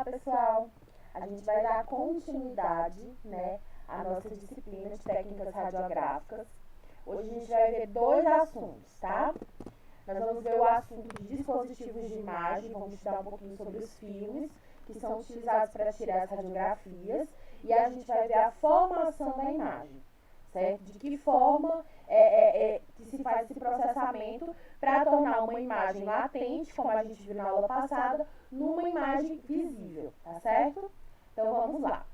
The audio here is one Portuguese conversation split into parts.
pessoal! A gente vai dar continuidade, né, à nossa disciplina de técnicas radiográficas. Hoje a gente vai ver dois assuntos, tá? Nós vamos ver o assunto de dispositivos de imagem, vamos estudar um pouquinho sobre os filmes que são utilizados para tirar as radiografias, e a gente vai ver a formação da imagem, certo? De que forma que se faz esse processamento para tornar uma imagem latente, como a gente viu na aula passada, numa imagem visível, tá certo? Então vamos lá.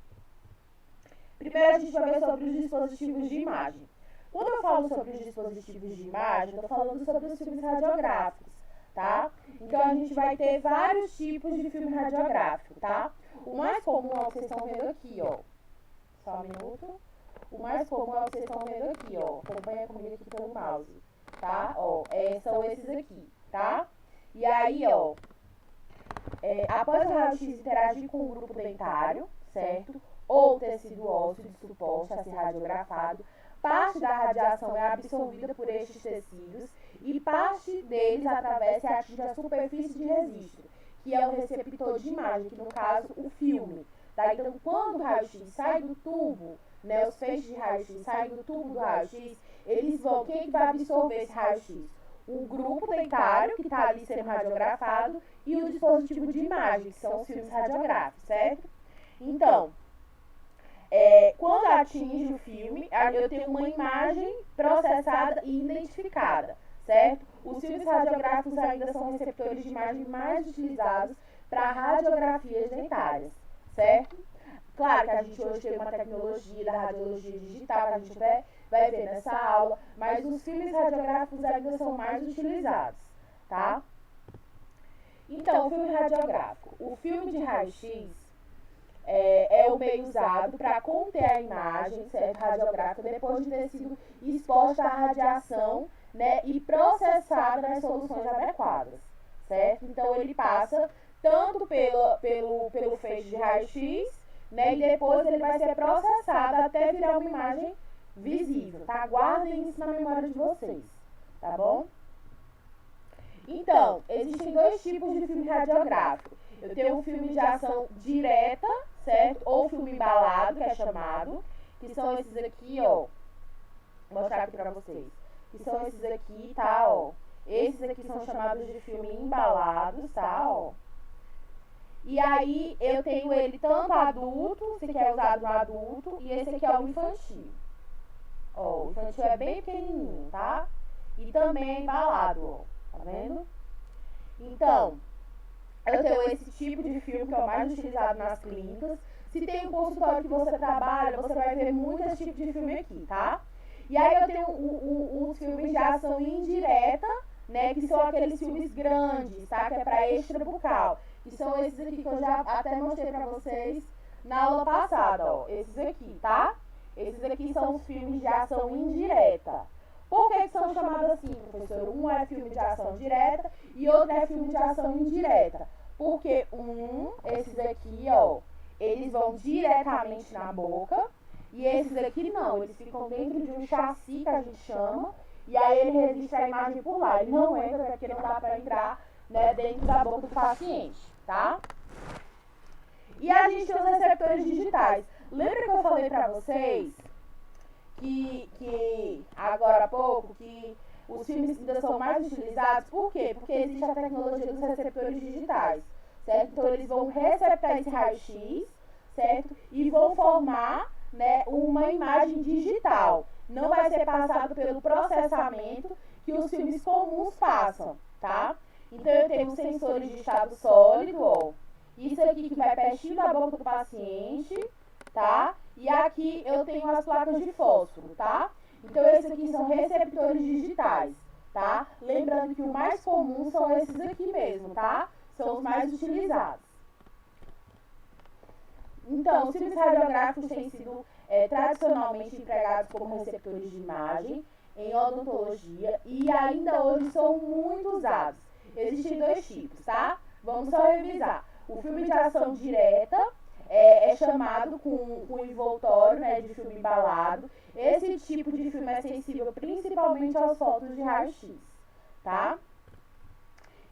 Primeiro a gente vai ver sobre os dispositivos de imagem. Quando eu falo sobre os dispositivos de imagem, eu estou falando sobre os filmes radiográficos, tá? Então a gente vai ter vários tipos de filme radiográfico, tá? O mais comum é o que vocês estão vendo aqui, ó. Só um minuto. O mais comum é o que vocês estão vendo aqui, ó. Acompanha comigo aqui pelo mouse, tá? Ó, são esses aqui, tá? E aí, ó, após o raio-x interagir com o grupo dentário, certo? Ou tecido ósseo de suporte a ser radiografado, parte da radiação é absorvida por estes tecidos e parte deles atravessa e atinge a superfície de registro, que é o receptor de imagem, que no caso o filme. Tá? Então, quando o raio-x sai do tubo, né, os feixes de raio-x saem do tubo do raio-x, eles vão, quem vai absorver esse raio-x? O grupo dentário, que está ali sendo radiografado, e o dispositivo de imagem, que são os filmes radiográficos, certo? Então, quando atinge o filme, eu tenho uma imagem processada e identificada, certo? Os filmes radiográficos ainda são receptores de imagem mais utilizados para radiografias dentárias, certo? Claro que a gente hoje tem uma tecnologia da radiologia digital, que a gente vai ver nessa aula, mas os filmes radiográficos ainda são mais utilizados, tá? Então, o filme radiográfico. O filme de raio-x é o meio usado para conter a imagem, certo, radiográfica depois de ter sido exposta à radiação, né, e processada nas soluções adequadas, certo? Então, ele passa tanto pelo feixe de raio-x, né, e depois ele vai ser processado até virar uma imagem visível, tá? Guardem isso na memória de vocês, tá bom? Então, existem dois tipos de filme radiográfico. Eu tenho um filme de ação direta, certo? Ou filme embalado, que é chamado, que são esses aqui, ó. Vou mostrar aqui pra vocês. Que são esses aqui, tá, ó. Esses aqui são chamados de filme embalados, tá, ó. E aí, eu tenho ele tanto adulto, esse aqui é usado no adulto, e esse aqui é o infantil. Ó, o infantil é bem pequenininho, tá? E também é embalado, ó. Tá vendo? Então, eu tenho esse tipo de filme que é o mais utilizado nas clínicas. Se tem um consultório que você trabalha, você vai ver muito esse tipo de filme aqui, tá? E aí eu tenho os filmes de ação indireta, né? Que são aqueles filmes grandes, tá? Que é para extrabucal. Que são esses aqui que eu já até mostrei pra vocês na aula passada, ó. Esses aqui, tá? Esses aqui são os filmes de ação indireta. Por que são chamados assim, professor? Um é filme de ação direta e outro é filme de ação indireta. Porque esses aqui, ó, eles vão diretamente na boca, e esses aqui não, eles ficam dentro de um chassi que a gente chama, e aí ele registra a imagem por lá. Ele não entra, porque não dá para entrar, né, dentro da boca do paciente, tá? E a gente tem os receptores digitais. Lembra que eu falei para vocês que agora há pouco, que os filmes ainda são mais utilizados? Por quê? Porque existe a tecnologia dos receptores digitais, certo? Então, eles vão receptar esse raio-x, certo? E vão formar, né, uma imagem digital. Não vai ser passado pelo processamento que os filmes comuns passam, tá? Então, eu tenho sensores de estado sólido, ó. Isso aqui que vai pertinho da boca do paciente, tá? E aqui eu tenho as placas de fósforo, tá? Então, esses aqui são receptores digitais, tá? Lembrando que o mais comum são esses aqui mesmo, tá? São os mais utilizados. Então, os filmes radiográficos têm sido tradicionalmente empregados como receptores de imagem em odontologia e ainda hoje são muito usados. Existem dois tipos, tá? Vamos só revisar. O filme de ação direta é chamado com envoltório, né, de filme embalado. Esse tipo de filme é sensível principalmente aos focos de raio-x, tá?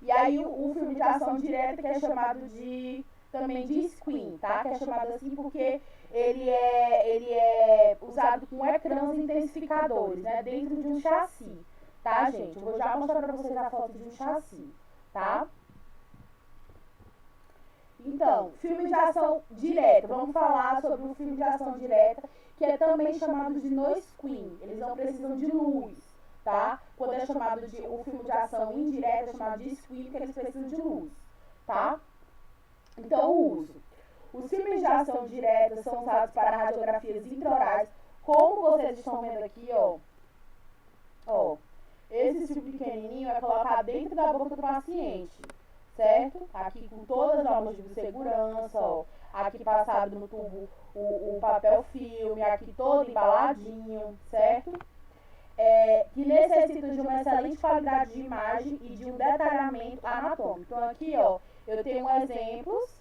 E aí o filme de ação direta, que é chamado de também de screen, tá? Que é chamado assim porque ele é usado com ecrãs intensificadores, né? Dentro de um chassi, tá, gente? Eu vou já mostrar pra vocês a foto de um chassi, tá? Então, filme de ação direta. Vamos falar sobre um filme de ação direta, que é também chamado de no screen. Eles não precisam de luz, tá? Quando é chamado de um filme de ação indireta, é chamado de screen, porque eles precisam de luz, tá? Então, o uso. Os filmes de ação direta são usados para radiografias intraorais, como vocês estão vendo aqui, ó. Esse tipo pequenininho é colocado dentro da boca do paciente, certo? Aqui com todas as normas de segurança, ó. Aqui passado no tubo o papel filme, aqui todo embaladinho, certo? Que necessita de uma excelente qualidade de imagem e de um detalhamento anatômico. Então aqui, ó, eu tenho exemplos.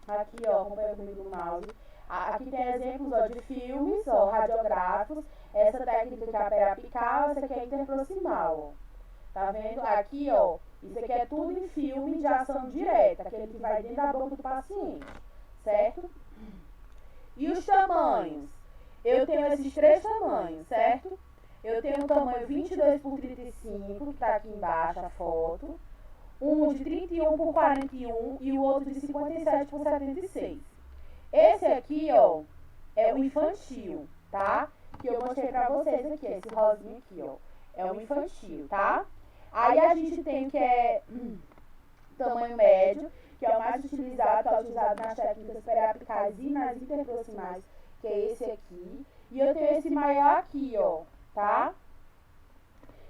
Aqui, ó, acompanha comigo no mouse. Aqui tem exemplos, ó, de filmes, ó, radiográficos. Essa técnica que é a periapical, essa aqui é interproximal, ó. Tá vendo? Aqui, ó, isso aqui é tudo em filme de ação direta, aquele que vai dentro da boca do paciente, certo? E os tamanhos? Eu tenho esses 3 tamanhos, certo? Eu tenho o tamanho 22 por 35, que tá aqui embaixo a foto. Um de 31 por 41 e o outro de 57 por 76. Esse aqui, ó, é o infantil, tá? Que eu mostrei pra vocês aqui, esse rosinho aqui, ó. É o infantil, tá? Aí a gente tem o que é tamanho médio, que é o mais utilizado, tá utilizado nas técnicas periapicais e nas interproximais, que é esse aqui. E eu tenho esse maior aqui, ó, tá?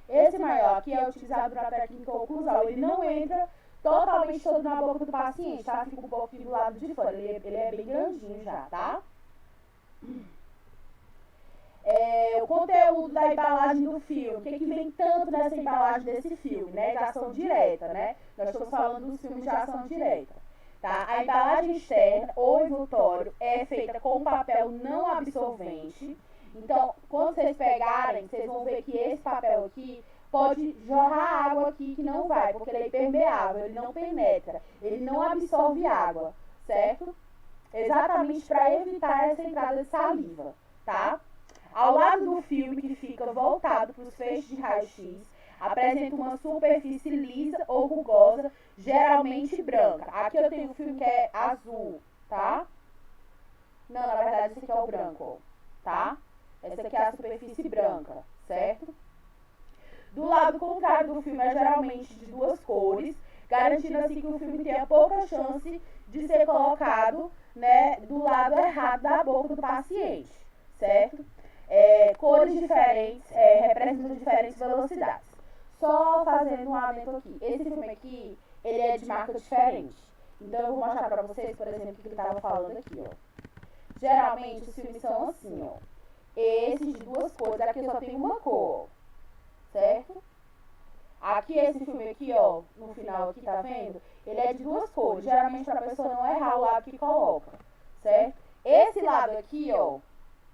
Esse maior aqui é utilizado na técnica oclusal. Ele não entra totalmente todo na boca do paciente, tá? Fica um pouquinho do lado de fora. Ele é bem grandinho já, tá? O conteúdo da embalagem do filme. O que vem tanto nessa embalagem desse filme, né? De ação direta, né? Nós estamos falando dos filmes de ação direta, tá? A embalagem externa ou envoltório é feita com papel não absorvente. Então, quando vocês pegarem, vocês vão ver que esse papel aqui pode jorrar água aqui que não vai, porque ele é impermeável, ele não penetra, ele não absorve água, certo? Exatamente para evitar essa entrada de saliva, tá? Ao lado do filme, que fica voltado para os feixes de raio-x, apresenta uma superfície lisa ou rugosa, geralmente branca. Aqui eu tenho um filme que é azul, tá? Não, na verdade esse aqui é o branco, ó, tá? Essa aqui é a superfície branca, certo? Do lado contrário do filme é geralmente de 2 cores, garantindo assim que o filme tenha pouca chance de ser colocado, né, do lado errado da boca do paciente, certo? Cores diferentes, representam diferentes velocidades. Só fazendo um adendo aqui. Esse filme aqui, ele é de marca diferente. Então eu vou mostrar pra vocês, por exemplo, o que ele estava falando aqui, ó. Geralmente os filmes são assim, ó. Esses de 2 cores, aqui eu só tenho uma cor, certo? Aqui esse filme aqui, ó, no final aqui, tá vendo? Ele é de 2 cores, geralmente pra pessoa não errar o lado que coloca, certo? Esse lado aqui, ó,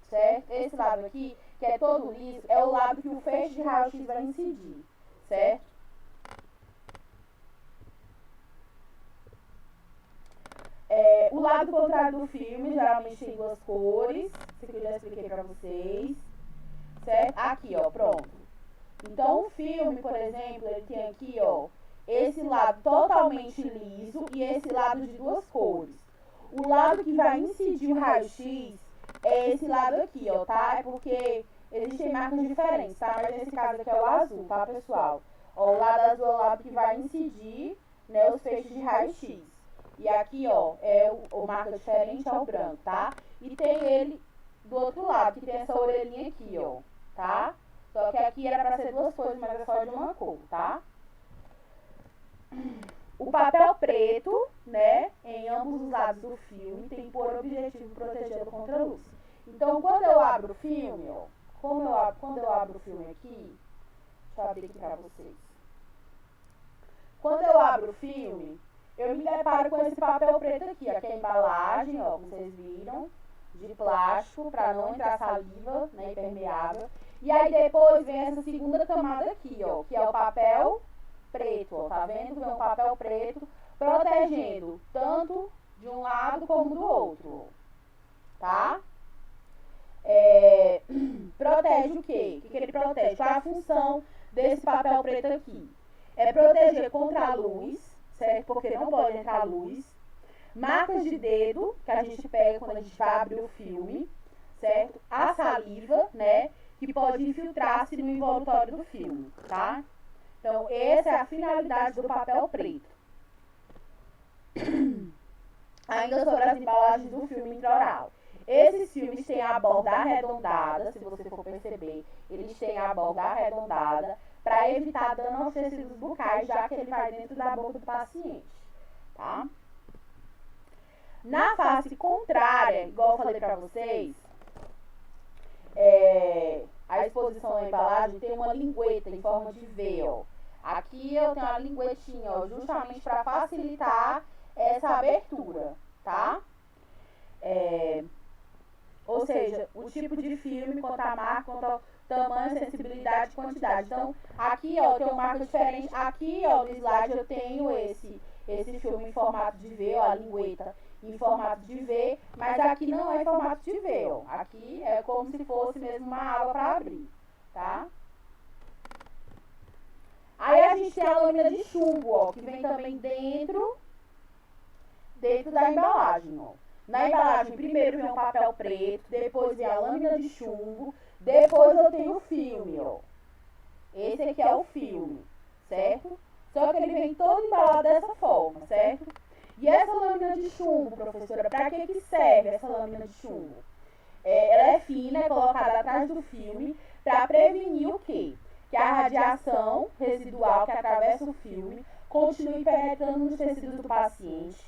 certo? Esse lado aqui, que é todo liso, é o lado que o feixe de raio-x vai incidir, certo? O lado contrário do filme, geralmente tem 2 cores. Isso aqui eu já expliquei pra vocês, certo? Aqui, ó, pronto. Então, o filme, por exemplo, ele tem aqui, ó, esse lado totalmente liso e esse lado de 2 cores. O lado que vai incidir o raio-x é esse lado aqui, ó, tá? É porque existem marcas diferentes, tá? Mas nesse caso aqui é o azul, tá, pessoal? Ó, o lado azul é o lado que vai incidir, né, os feixes de raio-x. E aqui, ó, o marca diferente é o branco, tá? E tem ele do outro lado, que tem essa orelhinha aqui, ó, tá? Só que aqui era pra ser 2 cores, mas é só de uma cor, tá? O papel preto, né, em ambos os lados do filme, tem por objetivo protegê-lo contra a luz. Então, quando eu abro o filme, ó, quando eu abro o filme aqui, deixa eu abrir aqui pra vocês. Quando eu abro o filme, eu me deparo com esse papel preto aqui, ó, que é a embalagem, ó, como vocês viram, de plástico, para não entrar saliva, né, impermeável. E aí depois vem essa segunda camada aqui, ó, que é o papel preto, ó, tá vendo? Vem o papel preto protegendo tanto tanto como do outro, tá? Protege o quê? O que ele protege? Qual é a função desse papel preto aqui? É proteger contra a luz, certo? Porque não pode entrar luz. Marcas de dedo, que a gente pega quando a gente vai abrir o filme, certo? A saliva, né? Que pode infiltrar-se no envoltório do filme, tá? Então, essa é a finalidade do papel preto. Ainda sobre as embalagens do filme intraoral. Esses filmes têm a borda arredondada, se você for perceber, eles têm a borda arredondada para evitar dano aos tecidos bucais, já que ele vai dentro da boca do paciente, tá? Na face contrária, igual eu falei para vocês, a exposição da embalagem tem uma lingueta em forma de V, ó. Aqui eu tenho uma linguetinha, ó, justamente para facilitar essa abertura, tá? Ou seja, o tipo de filme, quanto a marca, quanto ao tamanho, sensibilidade e quantidade. Então, aqui, ó, tem uma marca diferente. Aqui, ó, no slide eu tenho esse filme em formato de V, ó, a lingueta em formato de V, mas aqui não é em formato de V, ó. Aqui é como se fosse mesmo uma água para abrir, tá? Aí a gente tem a lâmina de chumbo, ó, que vem também dentro da embalagem, ó. Na embalagem, primeiro vem o papel preto, depois vem a lâmina de chumbo, depois eu tenho o filme, ó. Esse aqui é o filme, certo? Só que ele vem todo embalado dessa forma, certo? E essa lâmina de chumbo, professora, para que serve essa lâmina de chumbo? Ela é fina, é colocada atrás do filme para prevenir o quê? Que a radiação residual que atravessa o filme continue penetrando nos tecidos do paciente.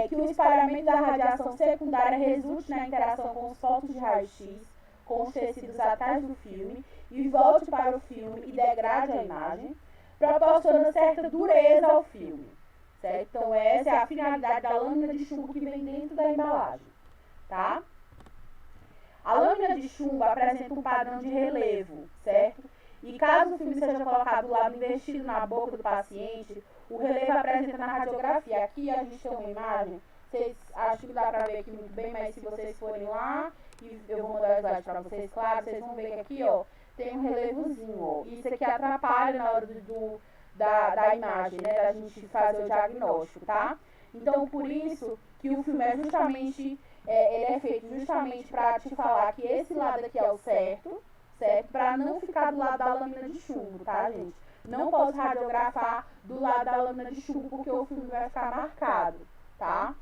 Que o espalhamento da radiação secundária resulte na interação com os focos de raio-x, com os tecidos atrás do filme, e volte para o filme e degrade a imagem, proporciona certa dureza ao filme, certo? Então, essa é a finalidade da lâmina de chumbo que vem dentro da embalagem, tá? A lâmina de chumbo apresenta um padrão de relevo, certo? E caso o filme seja colocado do lado invertido na boca do paciente, o relevo apresenta na radiografia. Aqui a gente tem uma imagem, vocês acho que dá pra ver aqui muito bem, mas se vocês forem lá, e eu vou mandar o slide pra vocês, claro, vocês vão ver que aqui, ó, tem um relevozinho, ó. Isso aqui atrapalha na hora da imagem, né, da gente fazer o diagnóstico, tá? Então, por isso que o filme é justamente, ele é feito justamente pra te falar que esse lado aqui é o certo, para não ficar do lado da lâmina de chumbo, tá, gente? Não posso radiografar do lado da lâmina de chumbo porque o filme vai ficar marcado, tá?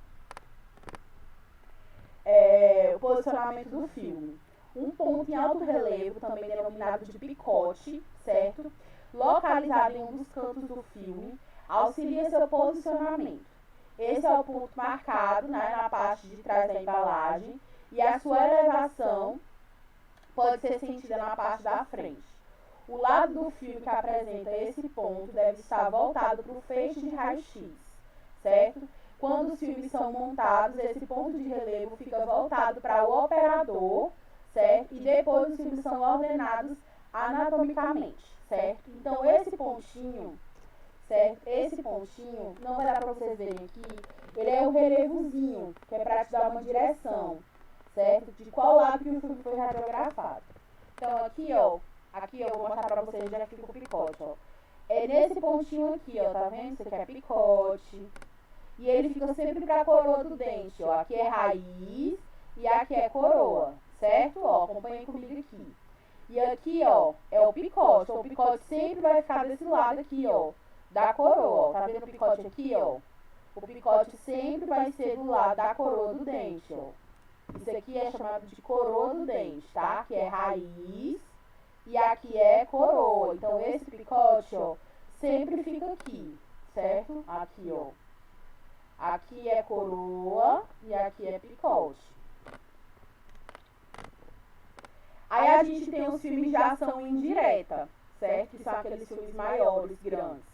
O posicionamento do filme. Um ponto em alto relevo, também denominado de picote, certo? Localizado em um dos cantos do filme, auxilia seu posicionamento. Esse é o ponto marcado, né, na parte de trás da embalagem, e a sua elevação pode ser sentida na parte da frente. O lado do filme que apresenta esse ponto deve estar voltado para o feixe de raio-x, certo? Quando os filmes são montados, esse ponto de relevo fica voltado para o operador, certo? E depois os filmes são ordenados anatomicamente, certo? Então, esse pontinho, certo? Esse pontinho, não vai dar para vocês verem aqui, ele é o relevozinho, que é para te dar uma direção, certo? De qual lado que o filme foi radiografado. Então, aqui, ó, eu vou mostrar pra vocês onde é que fica o picote, ó. É nesse pontinho aqui, ó, tá vendo? Isso aqui é picote. E ele fica sempre pra coroa do dente, ó. Aqui é raiz e aqui é coroa, certo? Ó, acompanhem comigo aqui. E aqui, ó, é o picote. O picote sempre vai ficar desse lado aqui, ó, da coroa, ó. Tá vendo o picote aqui, ó? O picote sempre vai ser do lado da coroa do dente, ó. Isso aqui é chamado de coroa do dente, tá? Aqui é raiz e aqui é coroa. Então, esse picote, ó, sempre fica aqui, certo? Aqui, ó. Aqui é coroa e aqui é picote. Aí a gente tem os filmes de ação indireta, certo? Que são aqueles filmes maiores, grandes,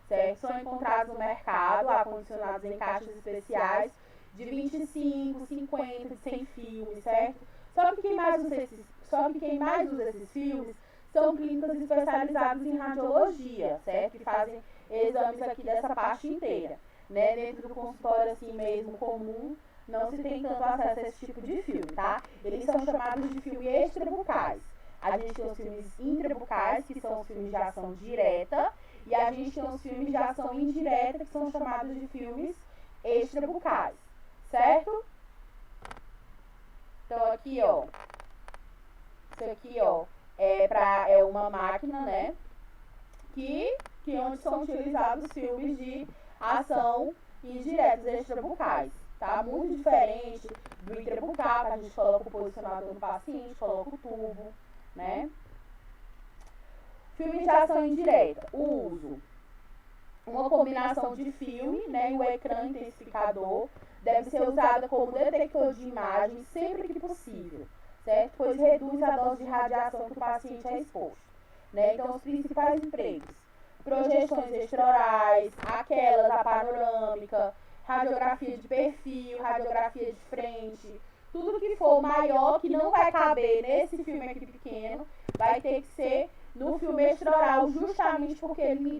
certo? São encontrados no mercado, acondicionados em caixas especiais, de 25, 50, de 100 filmes, certo? Só que quem mais usa esses filmes são clínicas especializadas em radiologia, certo? Que fazem exames aqui dessa parte inteira. né? Dentro do consultório assim mesmo comum, não se tem tanto acesso a esse tipo de filme, tá? Eles são chamados de filmes extrabucais. A gente tem os filmes intrabucais, que são os filmes de ação direta, e a gente tem os filmes de ação indireta, que são chamados de filmes extrabucais, certo? Então aqui, ó, isso aqui, ó, é uma máquina, né, que onde são utilizados filmes de ação indiretos extrabucais, tá? Muito diferente do intrabucal, que a gente coloca o posicionador no paciente, coloca o tubo, né? Filme de ação indireta, o uso. Uma combinação de filme, né, e o ecrã intensificador deve ser usada como detector de imagem sempre que possível, certo? Pois reduz a dose de radiação que o paciente é exposto, né? Então, os principais empregos: projeções extraorais, aquelas, a panorâmica, radiografia de perfil, radiografia de frente, tudo que for maior, que não vai caber nesse filme aqui pequeno, vai ter que ser no filme extraoral, justamente porque ele me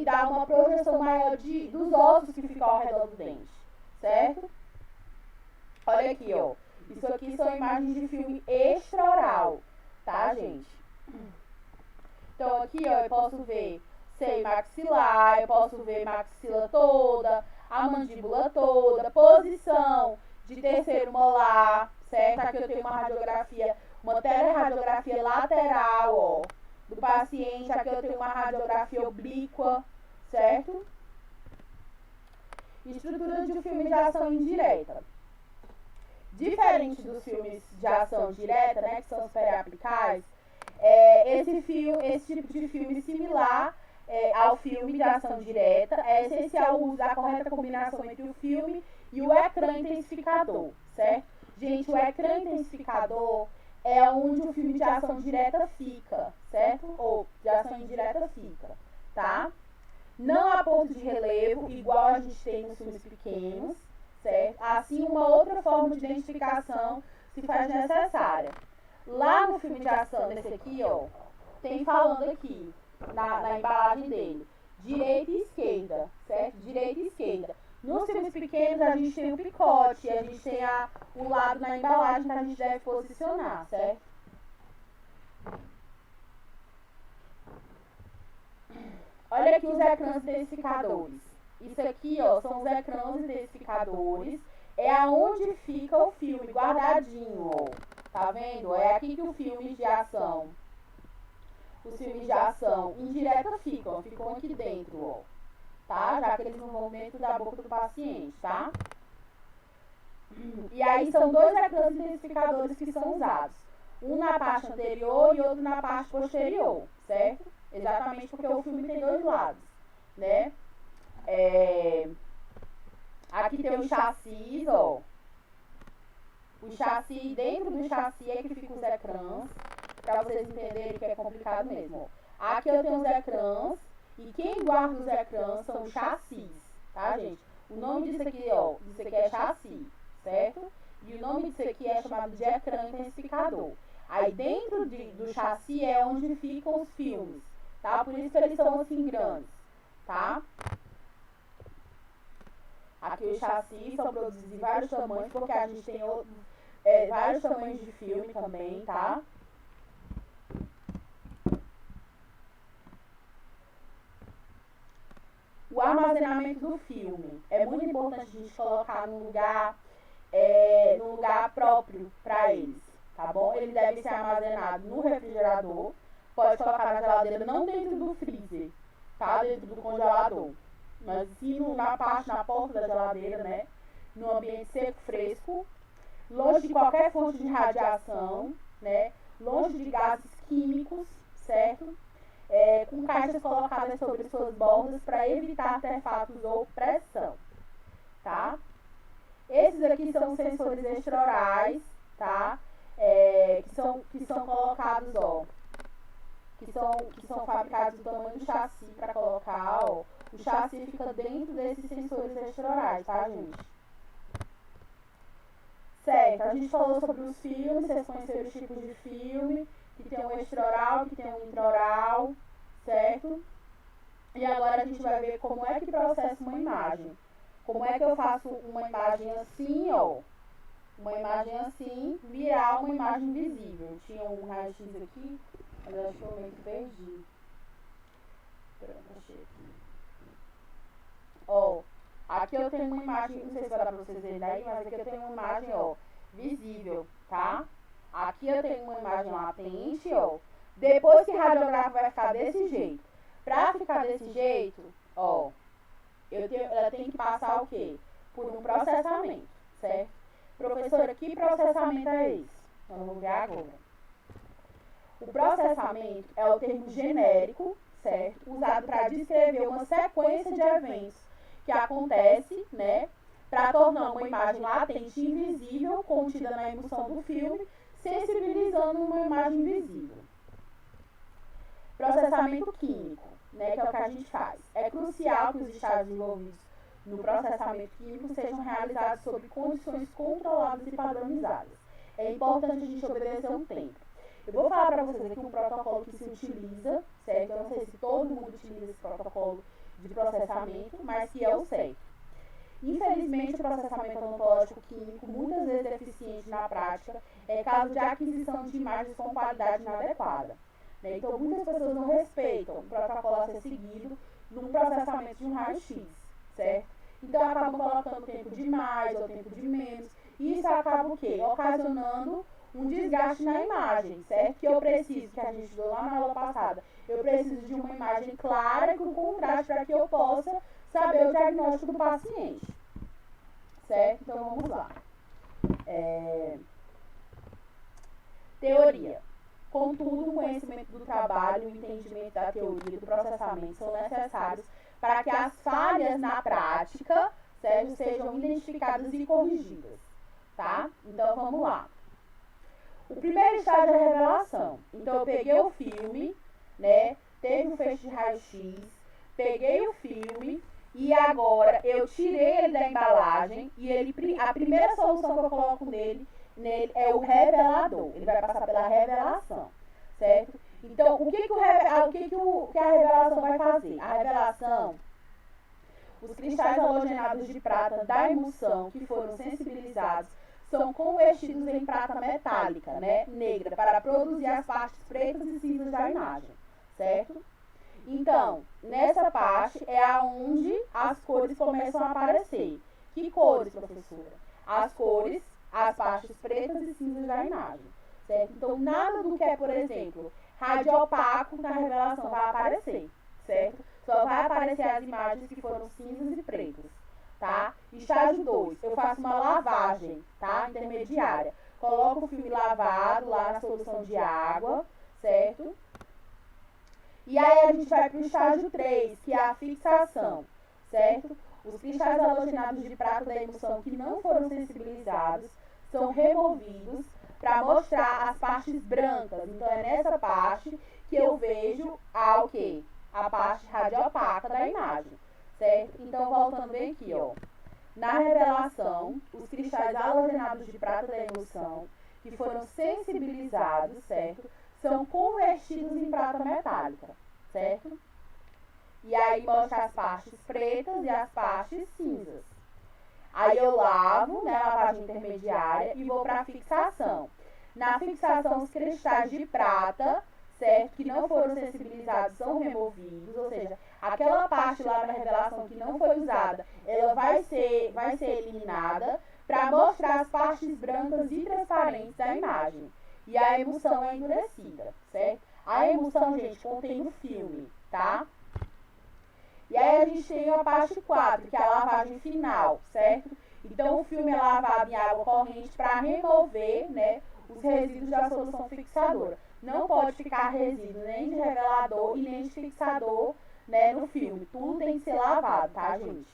dá uma projeção maior dos ossos que ficam ao redor do dente, certo? Olha aqui, ó. Isso aqui são imagens de filme extraoral, tá, gente? Então aqui, ó, eu posso ver seio maxilar, eu posso ver maxila toda, a mandíbula toda, posição de terceiro molar, certo? Aqui eu tenho uma teleradiografia lateral, ó, do paciente. Aqui eu tenho uma radiografia oblíqua, certo? Estrutura de um filme de ação indireta. Diferente dos filmes de ação direta, né, que são os periapicais, esse tipo de filme similar ao filme de ação direta, é essencial o uso da correta combinação entre o filme e o ecrã intensificador, certo? Gente, o ecrã intensificador é onde o filme de ação direta fica, certo? Ou de ação indireta fica, tá? Não há ponto de relevo, igual a gente tem nos filmes pequenos, certo? Assim, uma outra forma de identificação se faz necessária. Lá no filme de ação, nesse aqui, ó, tem falando aqui, na embalagem dele, direita e esquerda, certo? Direita e esquerda. Nos filmes pequenos, a gente tem o picote, a gente tem o lado na embalagem que a gente deve posicionar, certo? Olha aqui os ecrãs intensificadores. Isso aqui, ó, são os ecrãs intensificadores. É aonde fica o filme guardadinho, ó. Tá vendo? É aqui que os filmes de ação indireta ficam aqui dentro, ó. Tá? Já que eles não vão dentro da boca do paciente, tá? E aí são dois ecrãs intensificadores que são usados. Um na parte anterior e outro na parte posterior, certo? Exatamente porque o filme tem dois lados, né? Aqui tem o chassi, ó. O chassi, dentro do chassi é que fica os ecrãs, pra vocês entenderem que é complicado mesmo. Aqui eu tenho os ecrãs, e quem guarda os ecrãs são os chassis, tá, gente? O nome disso aqui, ó, isso aqui é chassi, certo? E o nome disso aqui é chamado de ecrã intensificador. Aí dentro do chassi é onde ficam os filmes, tá? Por isso que eles são assim grandes, tá? Aqui os chassis são produzidos em vários tamanhos, porque a gente tem vários tamanhos de filme também, tá? O armazenamento do filme. É muito importante a gente colocar num lugar próprio para eles, tá bom? Ele deve ser armazenado no refrigerador. Pode colocar na geladeira, não dentro do freezer, tá? Dentro do congelador. Mas sim na porta da geladeira, né? No ambiente seco, fresco, longe de qualquer fonte de radiação, né? Longe de gases químicos, certo? Com caixas colocadas sobre suas bordas para evitar artefatos ou pressão, tá? Esses aqui são sensores extraorais, tá? Que são colocados, ó, que são fabricados do tamanho do chassi para colocar, ó. O chassi fica dentro desses sensores extraorais, tá, gente? Certo, a gente falou sobre os filmes, vocês conheceram os tipos de filme, que tem um extraoral, que tem um intraoral, certo? E agora a gente vai ver como é que processa uma imagem. Como é que eu faço uma imagem assim, ó. Uma imagem assim, virar uma imagem visível. Tinha um raio-x aqui, mas eu acho que eu meio que perdi. Pronto, achei aqui. Ó, aqui eu tenho uma imagem, não sei se vai dar pra vocês verem daí, mas aqui eu tenho uma imagem, ó, visível, tá? Aqui eu tenho uma imagem latente, ó. Depois que radiografo vai ficar desse jeito. Pra ficar desse jeito, ó, ela tem que passar o quê? Por um processamento, certo? Professora, que processamento é esse? Então, vamos ver agora. O processamento é o termo genérico, certo? Usado para descrever uma sequência de eventos que acontece, né? Para tornar uma imagem latente e invisível contida na emulsão do filme, sensibilizando uma imagem visível. Processamento químico, né, que é o que a gente faz. É crucial que os estágios envolvidos no processamento químico sejam realizados sob condições controladas e padronizadas. É importante a gente obedecer um tempo. Eu vou falar para vocês aqui um protocolo que se utiliza, certo? Eu não sei se todo mundo utiliza esse protocolo de processamento, mas que é o certo. Infelizmente, o processamento odontológico químico, muitas vezes deficiente na prática, é caso de aquisição de imagens com qualidade inadequada. Né? Então, muitas pessoas não respeitam o protocolo a ser seguido num processamento de um raio-x, certo? Então, acabam colocando tempo de mais ou tempo de menos. E isso acaba o quê? Ocasionando um desgaste na imagem, certo? Que eu preciso, que a gente estudou lá na aula passada, eu preciso de uma imagem clara e com contraste para que eu possa saber o diagnóstico do paciente, certo? Então, vamos lá. Teoria. Contudo, o conhecimento do trabalho e o entendimento da teoria do processamento são necessários para que as falhas na prática, certo, sejam identificadas e corrigidas, tá? Então, vamos lá. O primeiro estágio é a revelação. Então, eu peguei o filme, né, teve um feixe de raio-x, peguei o filme e agora eu tirei ele da embalagem e a primeira solução que eu coloco nele é o revelador. Ele vai passar pela revelação, certo? Então, o que a revelação vai fazer? A revelação, os cristais halogenados de prata da emulsão que foram sensibilizados são convertidos em prata metálica, né, negra, para produzir as partes pretas e cinzas da imagem, certo? Então, nessa parte é aonde as cores começam a aparecer. Que cores, professora? As cores, as partes pretas e cinzas da imagem, certo? Então, nada do que é, por exemplo, radiopaco na revelação vai aparecer, certo? Só vai aparecer as imagens que foram cinzas e pretas, tá? Estágio 2, eu faço uma lavagem, tá? Intermediária. Coloco o filme lavado lá na solução de água, certo? E aí a gente vai para o estágio 3, que é a fixação, certo? Os cristais halogenados de prata da emulsão que não foram sensibilizados são removidos para mostrar as partes brancas. Então, é nessa parte que eu vejo a parte radiopaca da imagem, certo? Então, voltando bem aqui, ó. Na revelação, os cristais halogenados de prata da emulsão que foram sensibilizados, certo? São convertidos em prata metálica, certo? E aí mostra as partes pretas e as partes cinzas. Aí eu lavo, né, a lavagem intermediária e vou para a fixação. Na fixação, os cristais de prata, certo, que não foram sensibilizados são removidos, ou seja, aquela parte lá da revelação que não foi usada, ela vai ser eliminada para mostrar as partes brancas e transparentes da imagem. E a emulsão é endurecida, certo? A emulsão, gente, contém o filme, tá? E aí a gente tem a parte 4, que é a lavagem final, certo? Então o filme é lavado em água corrente para remover, né, os resíduos da solução fixadora. Não pode ficar resíduo nem de revelador e nem de fixador, né, no filme. Tudo tem que ser lavado, tá, gente?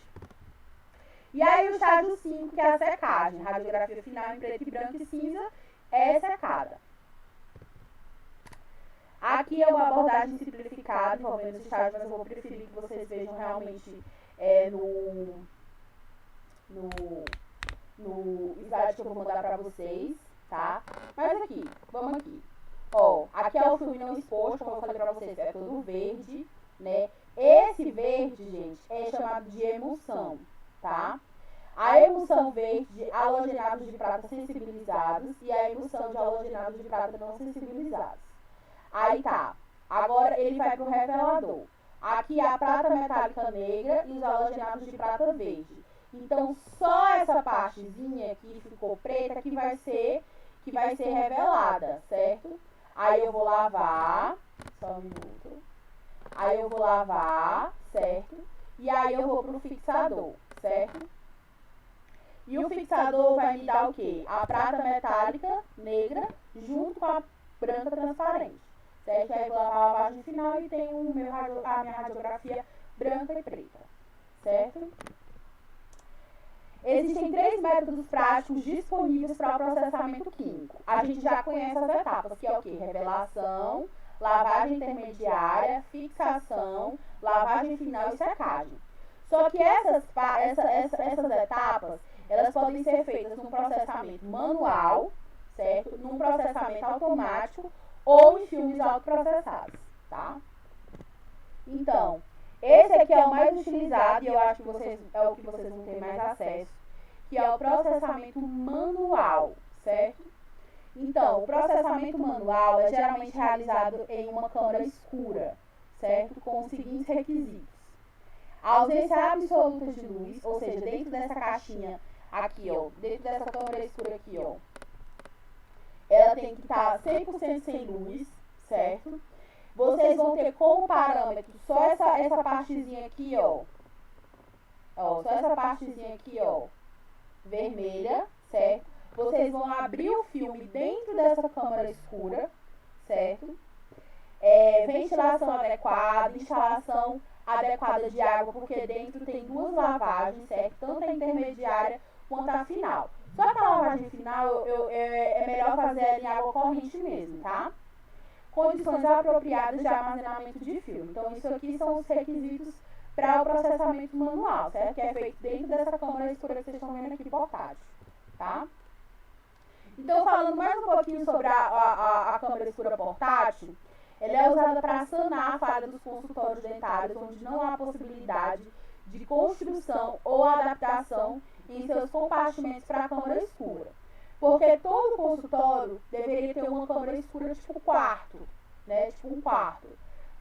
E aí o estágio 5, que é a secagem. Radiografia final em preto e branco e cinza é secada. Aqui é uma abordagem simplificada envolvendo os estágios, mas eu vou preferir que vocês vejam realmente no slide que eu vou mandar pra vocês, tá? Mas aqui, vamos aqui. Ó, aqui é o filme não exposto, como eu falei pra vocês, é todo verde, né? Esse verde, gente, é chamado de emulsão, tá? A emulsão verde de halogenados de prata sensibilizados e a emulsão de halogenados de prata não sensibilizados. Aí tá. Agora ele vai pro revelador. Aqui a prata metálica negra e os halogenados de prata verde. Então só essa partezinha que ficou preta que vai ser revelada, certo? Aí eu vou lavar, só um minuto. Aí eu vou lavar, certo? E aí eu vou pro fixador, certo? E o fixador vai me dar o quê? A prata metálica negra junto com a branca transparente, certo? Aí eu vou lavar a lavagem final e tenho a minha radiografia branca e preta, certo? Existem 3 métodos práticos disponíveis para o processamento químico. A gente já conhece as etapas, que é o quê? Revelação, lavagem intermediária, fixação, lavagem final e secagem. Só que essas etapas, elas podem ser feitas num processamento manual, certo? Num processamento automático ou em filmes autoprocessados, tá? Então, esse aqui é o mais utilizado e eu acho que é o que vocês vão ter mais acesso, que é o processamento manual, certo? Então, o processamento manual é geralmente realizado em uma câmara escura, certo? Com os seguintes requisitos. A ausência absoluta de luz, ou seja, dentro dessa caixinha aqui, ó, dentro dessa câmara escura aqui, ó, ela tem que estar 100% sem luz, certo? Vocês vão ter como parâmetro só essa partezinha aqui, ó, só essa partezinha aqui, ó, vermelha, certo? Vocês vão abrir o filme dentro dessa câmara escura, certo? Ventilação adequada, instalação adequada de água, porque dentro tem 2 lavagens, certo? Tanto a intermediária quanto a final. Só que a lavagem final é melhor fazer em água corrente mesmo, tá? Condições apropriadas de armazenamento de filme. Então, isso aqui são os requisitos para o processamento manual, certo? Que é feito dentro dessa câmara escura que vocês estão vendo aqui, portátil, tá? Então, falando mais um pouquinho sobre a câmara escura portátil, ela é usada para sanar a falha dos consultórios dentários, onde não há possibilidade de construção ou adaptação em seus compartimentos para a câmara escura. Porque todo consultório deveria ter uma câmara escura tipo quarto, né? Tipo um quarto,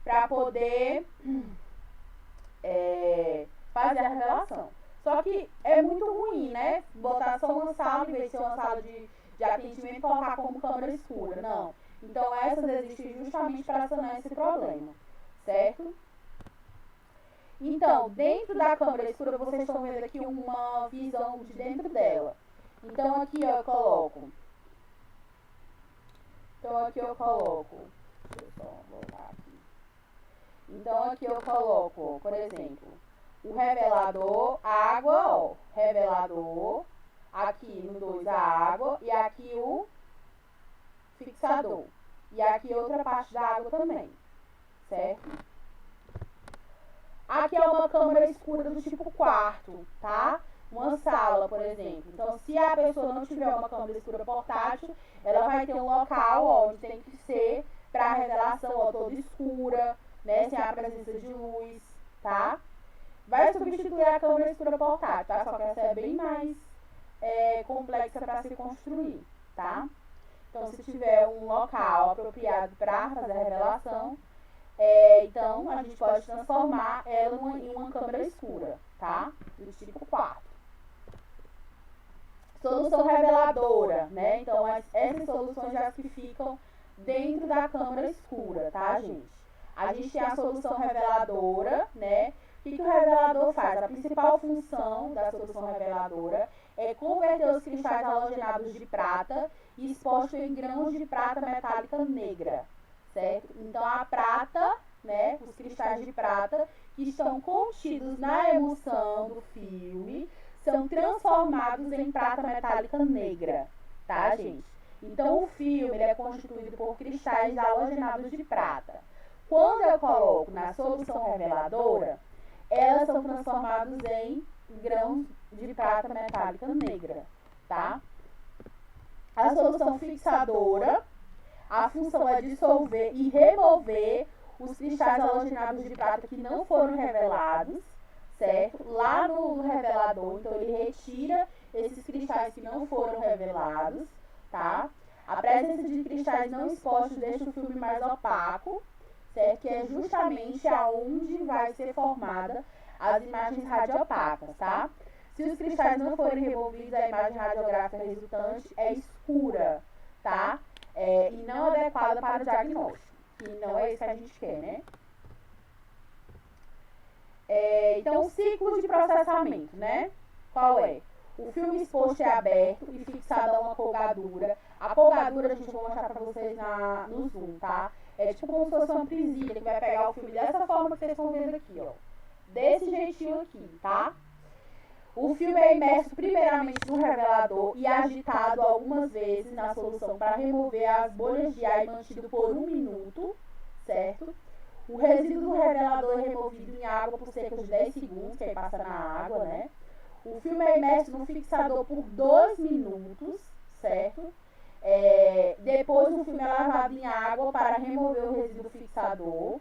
para poder fazer a revelação. Só que é muito ruim, né? Botar só uma sala, em vez de ser uma sala de atendimento, colocar como câmara escura. Não. Então, essas existem justamente para sanar esse problema, certo? Então, dentro da câmara escura, vocês estão vendo aqui uma visão de dentro dela. Então, aqui ó, eu coloco. Deixa eu só voltar aqui. Então, aqui eu coloco, por exemplo, o revelador, água, ó, revelador. Aqui no 2 a água e aqui o fixador. E aqui outra parte da água também, certo? Aqui é uma câmara escura do tipo quarto, tá? Uma sala, por exemplo. Então, se a pessoa não tiver uma câmara escura portátil, ela vai ter um local onde tem que ser para a revelação, ó, toda escura, né? Sem a presença de luz, tá? Vai substituir a câmara escura portátil, tá? Só que essa é bem mais complexa para se construir, tá? Então, se tiver um local apropriado para fazer a revelação, então a gente pode transformar ela em uma câmara escura, tá? Do tipo quarto. Solução reveladora, né? Então, essas soluções já que ficam dentro da câmara escura, tá, gente? A gente tem a solução reveladora, né? O que o revelador faz? A principal função da solução reveladora é converter os cristais halogenados de prata expostos em grãos de prata metálica negra, certo? Então, a prata, né, os cristais de prata que estão contidos na emulsão do filme são transformados em prata metálica negra, tá, gente? Então, o filme ele é constituído por cristais halogenados de prata. Quando eu coloco na solução reveladora, elas são transformadas em grãos de prata metálica negra, tá? A solução fixadora, a função é dissolver e remover os cristais halogenados de prata que não foram revelados, certo? Lá no revelador, então ele retira esses cristais que não foram revelados, tá? A presença de cristais não expostos deixa o filme mais opaco, certo? Que é justamente aonde vai ser formada as imagens radioopacas, tá? Se os cristais não forem removidos, a imagem radiográfica resultante é escura, tá? E não adequada para o diagnóstico, que não é isso que a gente quer, né? Então, o ciclo de processamento, né? Qual é? O filme exposto é aberto e fixado a uma colgadura. A colgadura, gente, eu vou mostrar pra vocês no zoom, tá? É tipo como se fosse uma presilha que vai pegar o filme dessa forma que vocês estão vendo aqui, ó. Desse jeitinho aqui, tá? O filme é imerso primeiramente no revelador e agitado algumas vezes na solução para remover as bolhas de ar e mantido por 1 minuto, certo? O resíduo do revelador é removido em água por cerca de 10 segundos, que aí passa na água, né? O filme é imerso no fixador por 2 minutos, certo? Depois o filme é lavado em água para remover o resíduo fixador.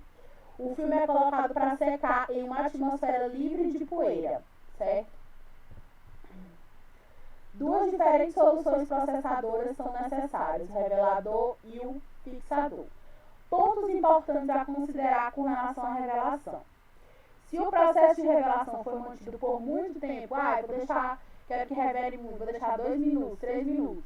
O filme é colocado para secar em uma atmosfera livre de poeira, certo? Duas diferentes soluções processadoras são necessárias, o revelador e o fixador. Pontos importantes a considerar com relação à revelação. Se o processo de revelação for mantido por muito tempo, quero que revele muito, vou deixar 2 minutos, 3 minutos,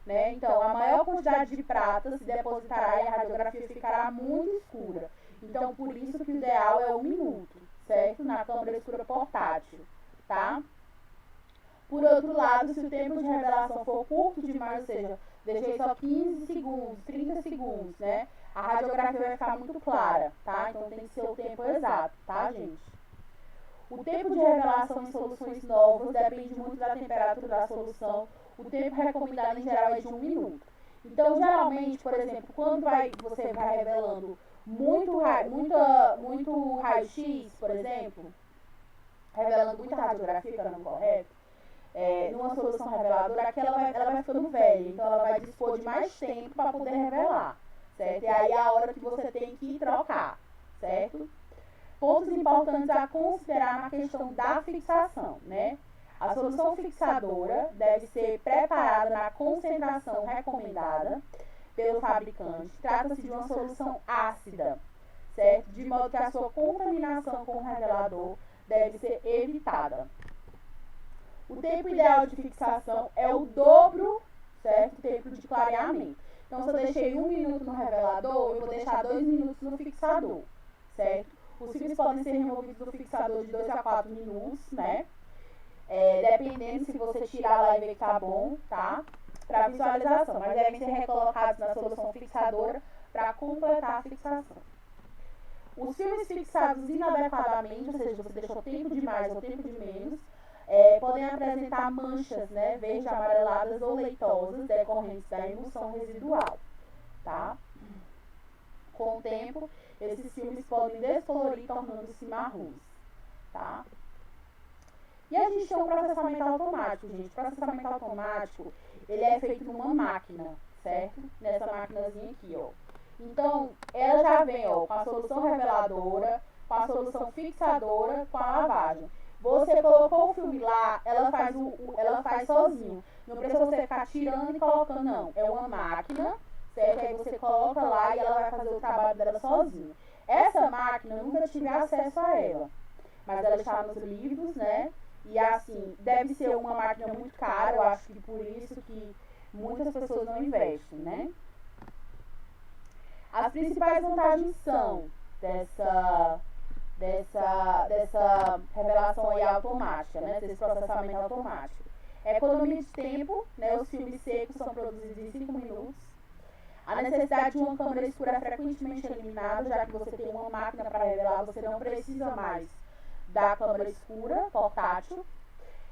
né? Então, a maior quantidade de prata se depositará e a radiografia ficará muito escura. Então, por isso que o ideal é 1 minuto, certo? Na câmera escura portátil, tá? Por outro lado, se o tempo de revelação for curto demais, ou seja, deixei só 15 segundos, 30 segundos, né? A radiografia vai ficar muito clara, tá? Então tem que ser o tempo exato, tá, gente? O tempo de revelação em soluções novas depende muito da temperatura da solução. O tempo recomendado em geral é de 1 minuto. Então, geralmente, por exemplo, quando você vai revelando muito raio-x, por exemplo, revelando muita radiografia, que é o nome correto, numa solução reveladora, ela vai ficando velha, então ela vai dispor de mais tempo para poder revelar, certo? E aí é a hora que você tem que trocar, certo? Pontos importantes a considerar na questão da fixação, né? A solução fixadora deve ser preparada na concentração recomendada pelo fabricante. Trata-se de uma solução ácida, certo? De modo que a sua contaminação com o revelador deve ser evitada. O tempo ideal de fixação é o dobro, certo? O tempo de clareamento. Então, se eu deixei 1 minuto no revelador, eu vou deixar 2 minutos no fixador, certo? Os filmes podem ser removidos do fixador de 2 a 4 minutos, né? Dependendo se você tirar lá e ver que tá bom, tá? Para visualização, mas devem ser recolocados na solução fixadora para completar a fixação. Os filmes fixados inadequadamente, ou seja, você deixou tempo de mais ou tempo de menos, podem apresentar manchas, né, verde, amareladas ou leitosas decorrentes da emulsão residual, tá? Com o tempo, esses filmes podem descolorir, tornando-se marrons, tá? E a gente tem um processamento automático, gente. O processamento automático, ele é feito numa máquina, certo? Nessa maquinazinha aqui, ó. Então, ela já vem, ó, com a solução reveladora, com a solução fixadora, com a lavagem. Você colocou o filme lá, ela faz sozinho. Não precisa você ficar tirando e colocando, não. É uma máquina, certo? Aí você coloca lá e ela vai fazer o trabalho dela sozinha. Essa máquina, eu nunca tive acesso a ela, mas ela está nos livros, né? E assim, deve ser uma máquina muito cara, eu acho que por isso que muitas pessoas não investem, né? As principais vantagens são dessa revelação aí automática, né? Desse processamento automático. Economia de tempo, né? Os filmes secos são produzidos em 5 minutos. A necessidade de uma câmera escura é frequentemente eliminada, já que você tem uma máquina para revelar, você não precisa mais da câmera escura portátil.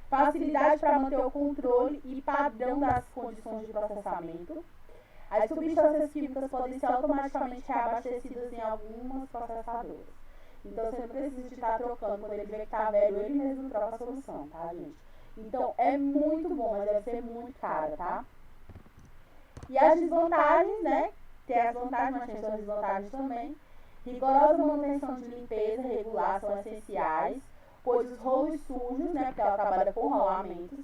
Facilidade para manter o controle e padrão das condições de processamento. As substâncias químicas podem ser automaticamente reabastecidas em algumas processadoras. Então, você não precisa de estar trocando. Quando ele vê que está velho, ele mesmo troca a solução, tá, gente? Então, é muito bom, mas deve ser muito cara, tá? E as desvantagens, né? Tem as vantagens, mas tem suas desvantagens também. Rigorosa manutenção de limpeza regular são essenciais, pois os rolos sujos, né, porque ela trabalha com rolamentos,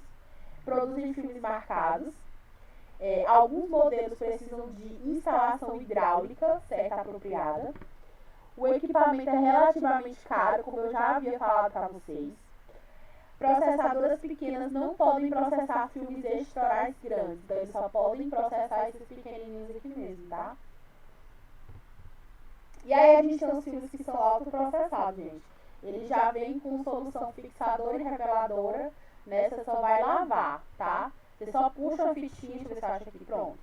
produzem filmes marcados. Alguns modelos precisam de instalação hidráulica, certa, apropriada. O equipamento é relativamente caro, como eu já havia falado para vocês. Processadoras pequenas não podem processar filmes extraorais grandes, então eles só podem processar esses pequenininhos aqui mesmo, tá? E aí a gente tem os filmes que são autoprocessados, gente. Ele já vem com solução fixadora e reveladora, né? Você só vai lavar, tá? Você só puxa a fitinha e você acha aqui, pronto.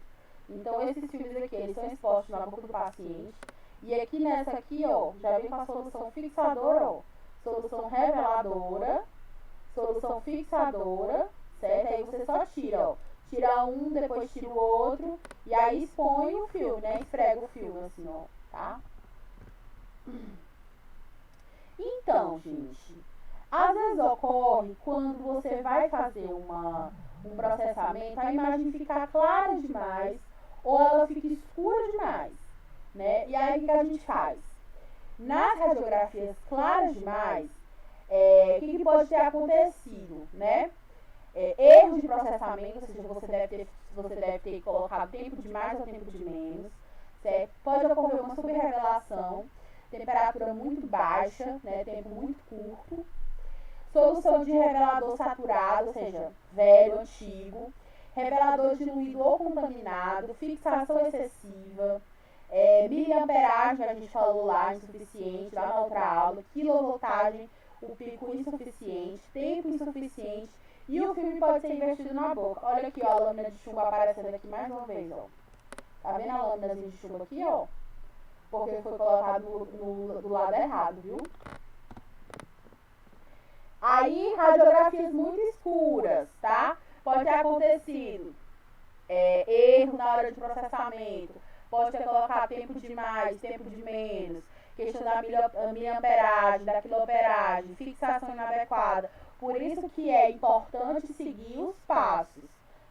Então esses filmes aqui, eles são expostos na boca do paciente. E aqui nessa aqui, ó, já vem com a solução fixadora, ó. Solução reveladora, solução fixadora, certo? Aí você só tira, ó. Tira um, depois tira o outro. E aí expõe o filme, né? Esfrega o filme assim, ó, tá? Então, gente, às vezes ocorre quando você vai fazer um processamento, a imagem fica clara demais ou ela fica escura demais, né? E aí o que a gente faz? Nas radiografias claras demais, o que pode ter acontecido, né? Erro de processamento, ou seja, você deve ter colocado tempo de mais ou tempo de menos, certo? Pode ocorrer uma subrevelação, temperatura muito baixa, né, tempo muito curto, solução de revelador saturado, ou seja, velho, antigo, revelador diluído ou contaminado, fixação excessiva, miliamperagem, a gente falou lá, insuficiente, lá na outra aula, quilovoltagem, o pico insuficiente, tempo insuficiente, e o filme pode ser investido na boca. Olha aqui, ó, a lâmina de chumbo aparecendo aqui mais uma vez, ó. Tá vendo a lâmina de chumbo aqui, ó? Porque foi colocado do lado errado, viu? Aí, radiografias muito escuras, tá? Pode ter acontecido erro na hora de processamento, pode ter colocado tempo de mais, tempo de menos, questão da miliamperagem, da quiloamperagem, fixação inadequada. Por isso que é importante seguir os passos,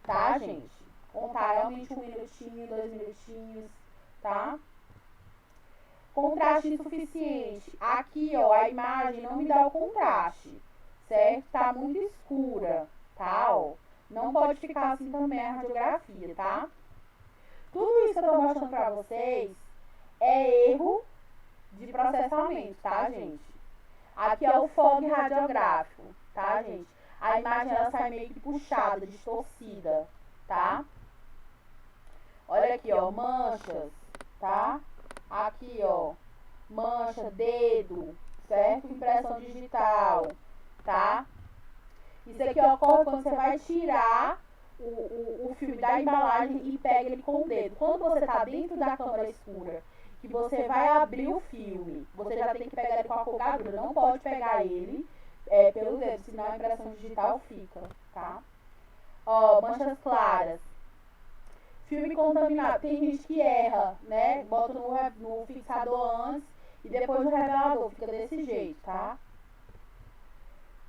tá, gente? Contar realmente 1 minutinho, 2 minutinhos, tá? Contraste insuficiente. Aqui, ó, a imagem não me dá o contraste, certo? Tá muito escura, tá, ó. Não pode ficar assim também a radiografia, tá? Tudo isso que eu tô mostrando pra vocês é erro de processamento, tá, gente? Aqui é o fog radiográfico, tá, gente? A imagem, ela sai meio que puxada, distorcida, tá? Olha aqui, ó, manchas, tá? Aqui, ó, mancha, dedo, certo? Impressão digital, tá? Isso aqui ocorre quando você vai tirar o filme da embalagem e pega ele com o dedo. Quando você tá dentro da câmara escura, que você vai abrir o filme, você já tem que pegar ele com a folgadura. Não pode pegar ele pelo dedo, senão a impressão digital fica, tá? Ó, manchas claras. Filme contaminado, tem gente que erra, né? Bota no fixador antes e depois no revelador, fica desse jeito, tá?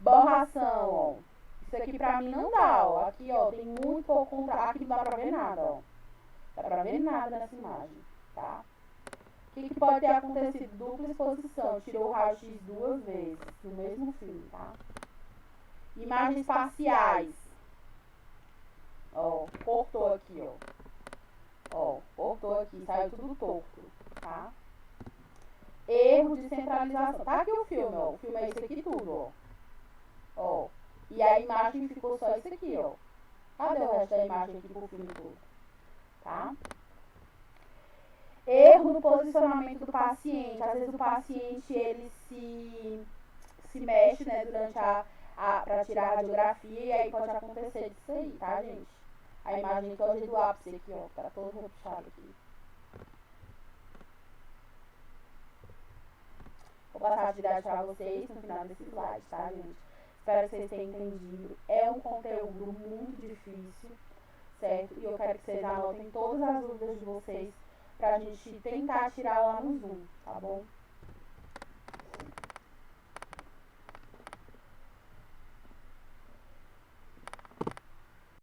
Borração, ó. Isso aqui pra mim não dá, ó. Aqui, ó, tem muito pouco contraste. Aqui não dá pra ver nada, ó. Dá pra ver nada nessa imagem, tá? O que pode ter acontecido? Dupla exposição. Tirou o raio-x 2 vezes no mesmo filme, tá? Imagens parciais. Ó, cortou aqui, ó. Ó, cortou aqui, saiu tudo torto, tá? Erro de centralização. Tá aqui o filme, ó. O filme é isso aqui tudo, ó. Ó. E a imagem ficou só isso aqui, ó. Cadê o resto da imagem aqui pro filme todo? Tá? Erro no posicionamento do paciente. Às vezes o paciente, ele se mexe, né, durante pra tirar a radiografia e aí pode acontecer disso aí, tá, gente? A imagem toda do ápice aqui, ó, tá todo repuxado aqui. Vou passar a atividade para vocês no final desse slide, tá, gente? Espero que vocês tenham entendido. É um conteúdo muito difícil, certo? E eu quero que vocês anotem todas as dúvidas de vocês pra gente tentar tirar lá no Zoom, tá bom?